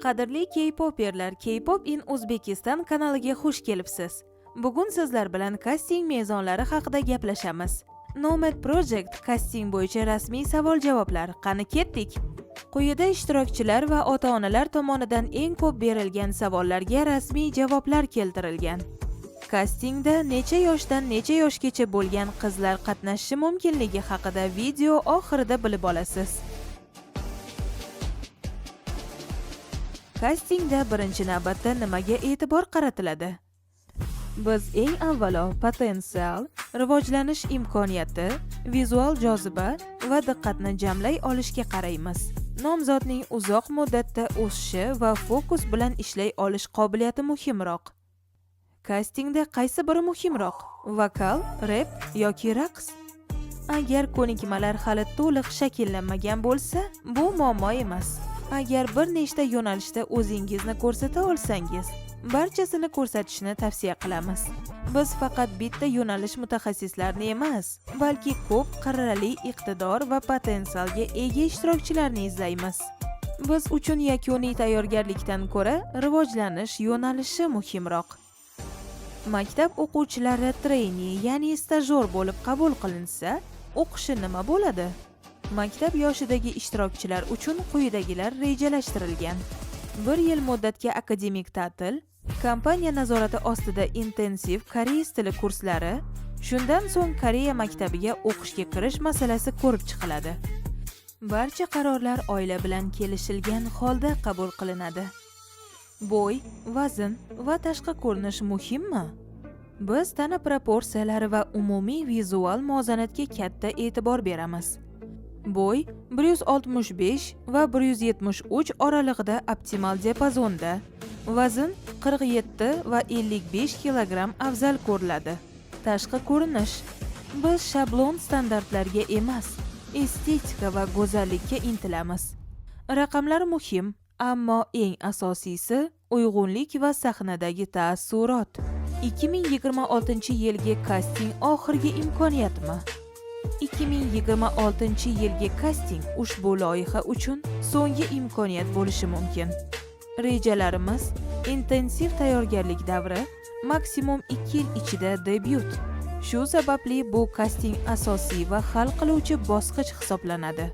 Qadrli K-poperlar, K-pop in Uzbekistan kanaliga xush kelibsiz. Bugun sizlar bilan kasting mezonlari haqida gaplashamiz. Nomad Project kasting bo'yicha rasmiy savol-javoblar. Qani ketdik? Quyida ishtirokchilar va ota-onalar tomonidan eng ko'p berilgan savollarga rasmiy javoblar keltirilgan. Kastingda necha yoshdan necha yoshgacha bo'lgan qizlar qatnashishi mumkinligi haqida video oxirida bilib olasiz. Kastingda birinchi navbatda nimaga e'tibor qaratiladi? Biz eng avvalo potensial, rivojlanish imkoniyati, vizual joziba va diqqatni jamlay olishga qaraymiz. Nomzodning uzoq muddatda o'sishi va fokus bilan ishlay olish qobiliyati muhimroq. Kastingda qaysi biri muhimroq? Vokal, rep yoki raqs? Agar ko'nikmalar hali to'liq shakllanmagan bo'lsa, bu muammo emas. Agar bir nechta yo'nalishda o'zingizni ko'rsata olsangiz, barchasini ko'rsatishni tavsiya qilamiz. Biz faqat bitta yo'nalish mutaxassislarini emas, balki ko'p qirrali iqtidor va potensialga ega ishtirokchilarni izlaymiz. Biz uchun yakuniy tayyorgarlikdan ko'ra rivojlanish yo'nalishi muhimroq. Maktab o'quvchilari treyni, ya'ni stajyor bo'lib qabul qilinsa, o'qishi nima bo'ladi? Maktab yoshidagi ishtirokchilar uchun quyidagilar rejalashtirilgan. 1 yil muddatga akademik ta'til, kompaniya nazorati ostida intensiv koreys tili kurslari, shundan so'ng Koreya maktabiga o'qishga kirish masalasi ko'rib chiqiladi. Barcha qarorlar oila bilan kelishilgan holda qabul qilinadi. Bo'y, vazn va tashqi ko'rinish muhimmi? Biz tana proporsiyalari va umumiy vizual muvozanatga katta e'tibor beramiz. Bo'y 165 va 173 oralig'ida optimal diapazonda, vazn 47 va 55 kg afzal ko'riladi. Tashqi ko'rinish. Biz shablon standartlarga emas, estetika va go'zallikka intilamiz. Raqamlar muhim, ammo eng asosiysi uyg'unlik va sahnadagi taassurot. 2026-yilgi kasting oxirgi imkoniyatmi? 2026-yilgi kasting ushbu loyiha uchun so'nggi imkoniyat bo'lishi mumkin. Rejalarimiz intensiv tayyorgarlik davri, maksimum 2 yil ichida debyut. Shu sababli bu kasting asosiy va hal qiluvchi bosqich hisoblanadi.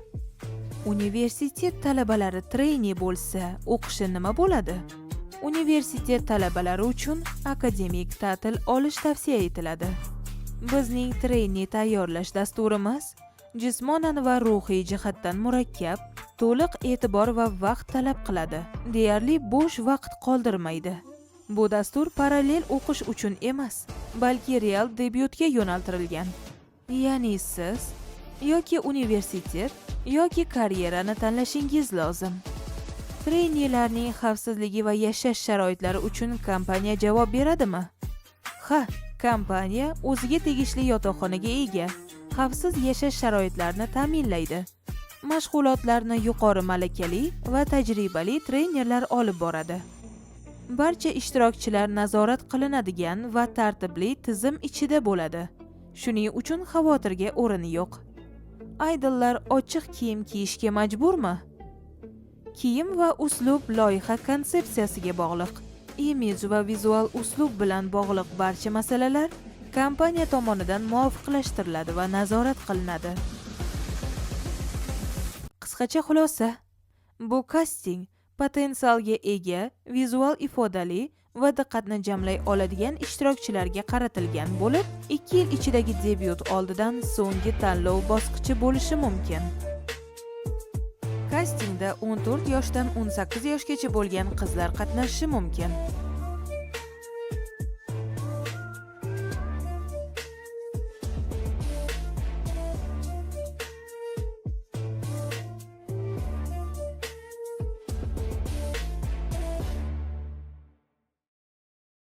Universitet talabalari treyni bo'lsa, o'qishi nima bo'ladi? Universitet talabalari uchun akademik ta'til olish tavsiya etiladi. Bizning treyni tayyorlash dasturimiz jismonan va ruhiy jihatdan murakkab, to'liq e'tibor va vaqt talab qiladi. Deyarli bo'sh vaqt qoldirmaydi. Bu dastur parallel o'qish uchun emas, balki real debyutga yo'naltirilgan. Ya'ni siz yoki universitet yoki karyerani tanlashingiz lozim. Treynilarning xavfsizligi va yashash sharoitlari uchun kompaniya javob beradimi? Ha, kompaniya o'ziga tegishli yotoqxonaga ega, xavfsiz yashash sharoitlarini ta'minlaydi. Mashg'ulotlarni yuqori malakali va tajribali treynerlar olib boradi. Barcha ishtirokchilar nazorat qilinadigan va tartibli tizim ichida bo'ladi. Shuning uchun xavotirga o'rin yo'q. Aydollar ochiq kiyim kiyishga majburmi? Kiyim va uslub loyiha konsepsiyasiga bog'liq. Imij va vizual uslub bilan bog'liq barcha masalalar kompaniya tomonidan muvofiqlashtiriladi va nazorat qilinadi. Qisqacha xulosa: bu kasting potensialga ega, vizual ifodali va diqqatni jamlay oladigan ishtirokchilarga qaratilgan bo'lib, 2 yil ichidagi debyut oldidan so'nggi tanlov bosqichi bo'lishi mumkin. Kastingda 14 yoshdan 18 yoshgacha bo'lgan qizlar qatnashishi mumkin.